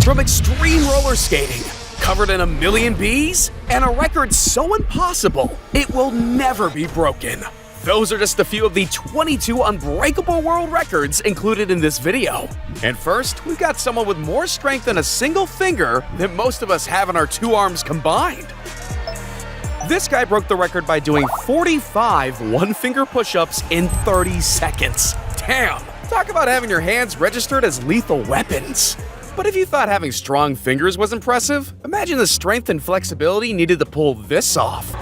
from extreme roller skating, covered in a million bees, and a record so impossible it will never be broken. Those are just a few of the 22 unbreakable world records included in this video. And first, we've got someone with more strength in a single finger than most of us have in our 2 arms combined. This guy broke the record by doing 45 one-finger push-ups in 30 seconds. Damn! Talk about having your hands registered as lethal weapons. But if you thought having strong fingers was impressive, imagine the strength and flexibility needed to pull this off.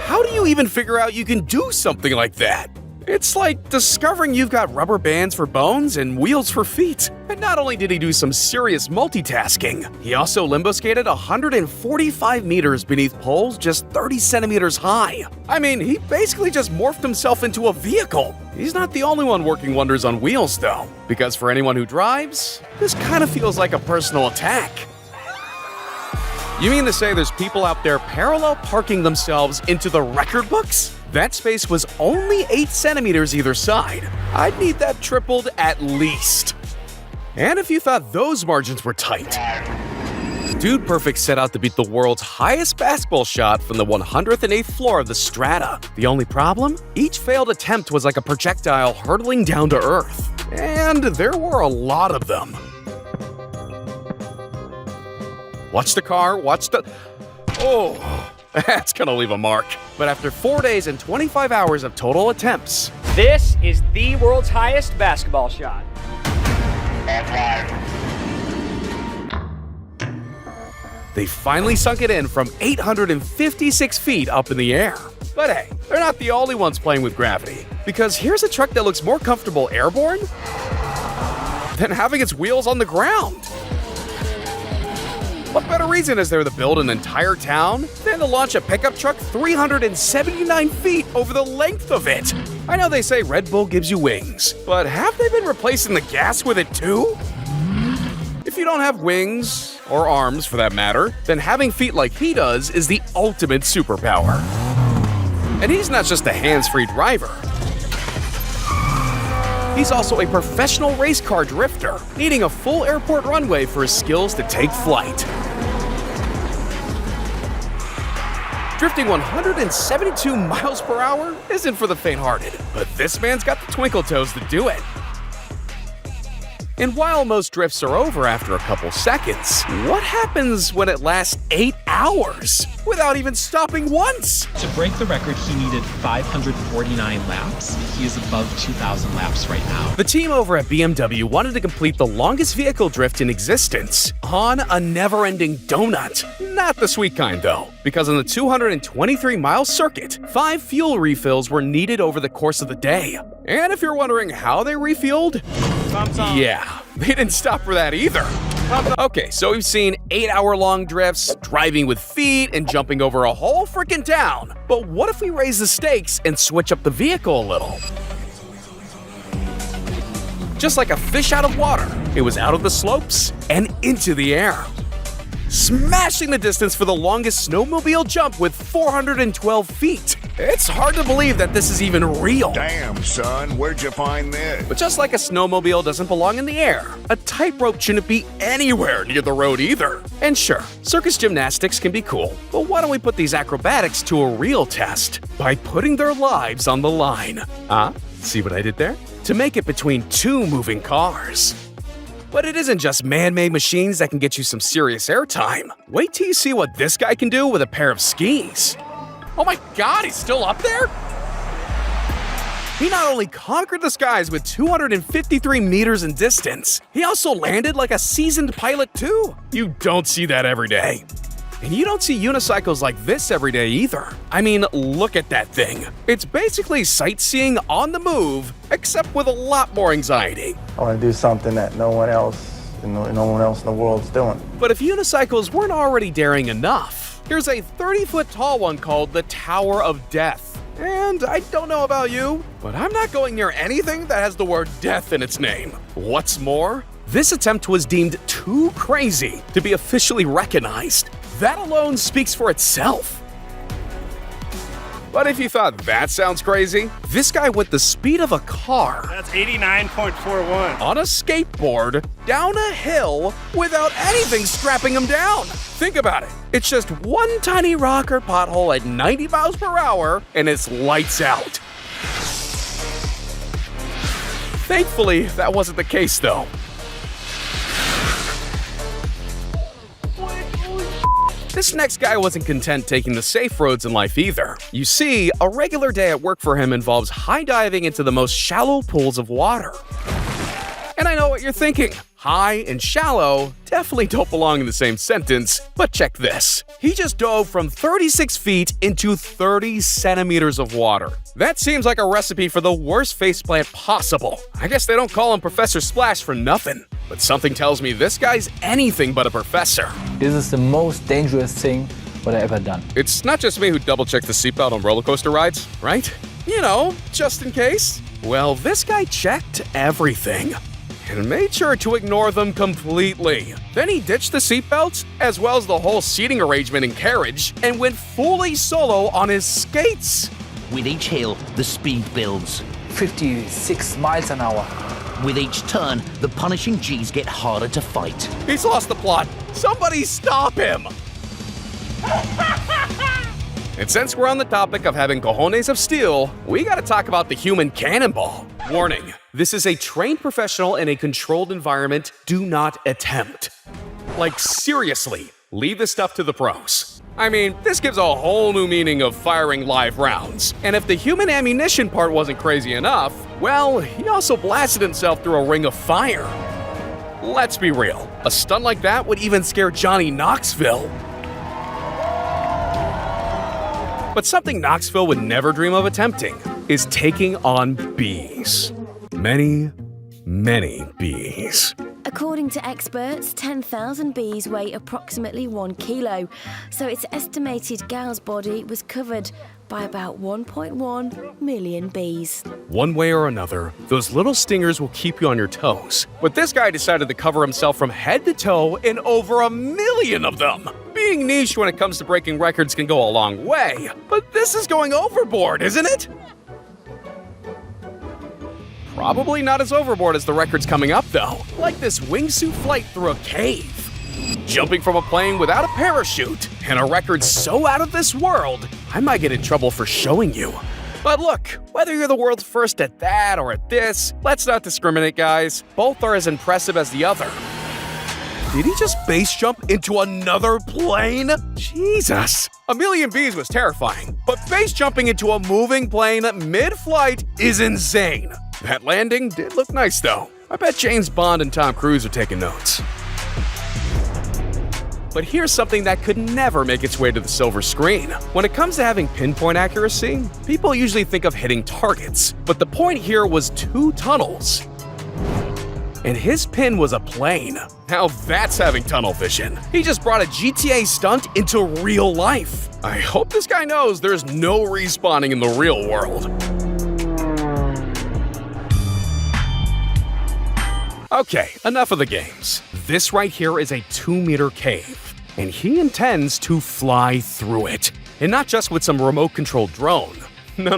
How do you even figure out you can do something like that? It's like discovering you've got rubber bands for bones and wheels for feet. And not only did he do some serious multitasking, he also limbo skated 145 meters beneath poles just 30 centimeters high. I mean, he basically just morphed himself into a vehicle. He's not the only one working wonders on wheels, though, because for anyone who drives, this kind of feels like a personal attack. You mean to say there's people out there parallel parking themselves into the record books? That space was only 8 centimeters either side. I'd need that tripled at least. And if you thought those margins were tight, Dude Perfect set out to beat the world's highest basketball shot from the 108th floor of the Strata. The only problem? Each failed attempt was like a projectile hurtling down to Earth. And there were a lot of them. Watch the car, watch the... Oh, that's gonna leave a mark. But after 4 days and 25 hours of total attempts... This is the world's highest basketball shot. They finally sunk it in from 856 feet up in the air. But hey, they're not the only ones playing with gravity. Because here's a truck that looks more comfortable airborne than having its wheels on the ground. What better reason is there to build an entire town than to launch a pickup truck 379 feet over the length of it? I know they say Red Bull gives you wings, but have they been replacing the gas with it too? If you don't have wings, or arms for that matter, then having feet like he does is the ultimate superpower. And he's not just a hands-free driver. He's also a professional race car drifter, needing a full airport runway for his skills to take flight. Drifting 172 miles per hour isn't for the faint-hearted, but this man's got the twinkle toes to do it. And while most drifts are over after a couple seconds, what happens when it lasts 8 hours without even stopping once? To break the record, he needed 549 laps. He is above 2,000 laps right now. The team over at BMW wanted to complete the longest vehicle drift in existence on a never-ending donut. Not the sweet kind, though, because on the 223-mile circuit, 5 fuel refills were needed over the course of the day. And if you're wondering how they refueled, yeah, they didn't stop for that either. Okay, so we've seen 8-hour-long drifts, driving with feet, and jumping over a whole freaking town. But what if we raise the stakes and switch up the vehicle a little? Just like a fish out of water, it was out of the slopes and into the air, smashing the distance for the longest snowmobile jump with 412 feet. It's hard to believe that this is even real. Damn, son, where'd you find this? But just like a snowmobile doesn't belong in the air, a tightrope shouldn't be anywhere near the road either. And sure, circus gymnastics can be cool, but why don't we put these acrobatics to a real test by putting their lives on the line? See what I did there? To make it between 2 moving cars. But it isn't just man-made machines that can get you some serious airtime. Wait till you see what this guy can do with a pair of skis. Oh my god, he's still up there? He not only conquered the skies with 253 meters in distance, he also landed like a seasoned pilot too. You don't see that every day. And you don't see unicycles like this every day either. I mean, look at that thing. It's basically sightseeing on the move, except with a lot more anxiety. I want to do something that no one else in the world is doing. But if unicycles weren't already daring enough, here's a 30-foot tall one called the Tower of Death. And I don't know about you, but I'm not going near anything that has the word death in its name. What's more, this attempt was deemed too crazy to be officially recognized. That alone speaks for itself. But if you thought that sounds crazy, this guy went the speed of a car That's 89.41. on a skateboard down a hill without anything strapping him down. Think about it. It's just one tiny rock or pothole at 90 miles per hour and it's lights out. Thankfully, that wasn't the case though. This next guy wasn't content taking the safe roads in life either. You see, a regular day at work for him involves high diving into the most shallow pools of water. And I know what you're thinking. High and shallow definitely don't belong in the same sentence, but check this. He just dove from 36 feet into 30 centimeters of water. That seems like a recipe for the worst faceplant possible. I guess they don't call him Professor Splash for nothing. But something tells me this guy's anything but a professor. This is the most dangerous thing what I ever done. It's not just me who double-checks the seatbelt on roller coaster rides, right? You know, just in case. Well, this guy checked everything and made sure to ignore them completely. Then he ditched the seatbelts, as well as the whole seating arrangement and carriage, and went fully solo on his skates. With each hill, the speed builds. 56 miles an hour. With each turn, the punishing G's get harder to fight. He's lost the plot. Somebody stop him! And since we're on the topic of having cojones of steel, we gotta talk about the human cannonball. Warning, this is a trained professional in a controlled environment. Do not attempt. Like seriously, leave this stuff to the pros. I mean, this gives a whole new meaning of firing live rounds. And if the human ammunition part wasn't crazy enough, well, he also blasted himself through a ring of fire. Let's be real, a stunt like that would even scare Johnny Knoxville. But something Knoxville would never dream of attempting is taking on bees. Many, many bees. According to experts, 10,000 bees weigh approximately 1 kilo, so it's estimated Gal's body was covered by about 1.1 million bees. One way or another, those little stingers will keep you on your toes. But this guy decided to cover himself from head to toe in over 1 million of them. Being niche when it comes to breaking records can go a long way, but this is going overboard, isn't it? Probably not as overboard as the records coming up, though. Like this wingsuit flight through a cave. Jumping from a plane without a parachute. And a record so out of this world, I might get in trouble for showing you. But look, whether you're the world's first at that or at this, let's not discriminate, guys. Both are as impressive as the other. Did he just base jump into another plane? Jesus. 1 million bees was terrifying, but base jumping into a moving plane mid-flight is insane. That landing did look nice, though. I bet James Bond and Tom Cruise are taking notes. But here's something that could never make its way to the silver screen. When it comes to having pinpoint accuracy, people usually think of hitting targets, but the point here was 2 tunnels. And his pin was a plane. Now that's having tunnel vision. He just brought a GTA stunt into real life. I hope this guy knows there's no respawning in the real world. Okay, enough of the games. This right here is a 2-meter cave, and he intends to fly through it. And not just with some remote-controlled drone. No.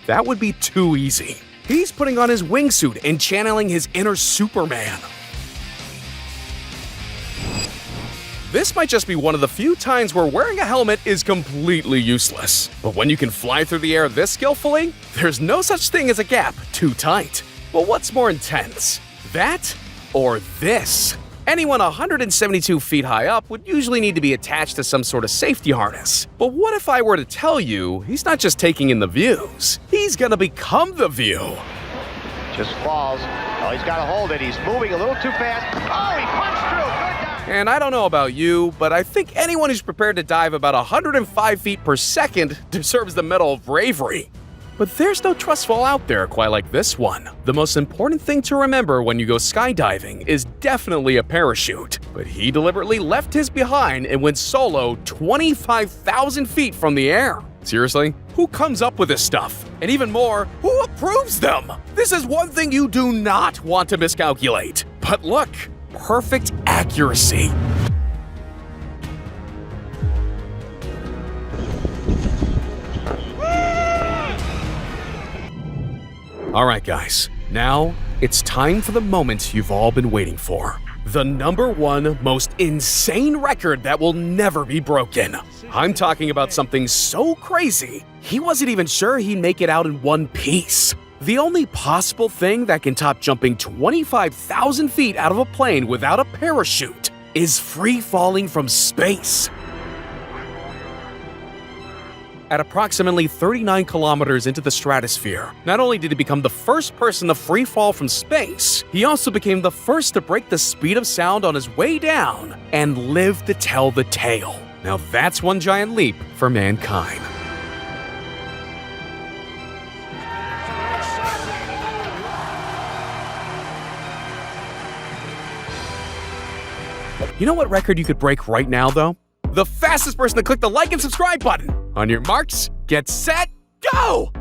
That would be too easy. He's putting on his wingsuit and channeling his inner Superman. This might just be one of the few times where wearing a helmet is completely useless. But when you can fly through the air this skillfully, there's no such thing as a gap too tight. But what's more intense? That or this? Anyone 172 feet high up would usually need to be attached to some sort of safety harness. But what if I were to tell you he's not just taking in the views, he's gonna become the view? Just falls. Oh, he's got to hold it. He's moving a little too fast. Oh, he punched through. Good dive. And I don't know about you, but I think anyone who's prepared to dive about 105 feet per second deserves the Medal of Bravery. But there's no trust fall out there quite like this one. The most important thing to remember when you go skydiving is definitely a parachute. But he deliberately left his behind and went solo 25,000 feet from the air. Seriously? Who comes up with this stuff? And even more, who approves them? This is one thing you do not want to miscalculate. But look, perfect accuracy. Alright guys, now it's time for the moment you've all been waiting for. The #1 most insane record that will never be broken. I'm talking about something so crazy, he wasn't even sure he'd make it out in one piece. The only possible thing that can top jumping 25,000 feet out of a plane without a parachute is free falling from space. At approximately 39 kilometers into the stratosphere, not only did he become the first person to free fall from space, he also became the first to break the speed of sound on his way down and live to tell the tale. Now that's one giant leap for mankind. You know what record you could break right now, though? The fastest person to click the like and subscribe button. On your marks, get set, go!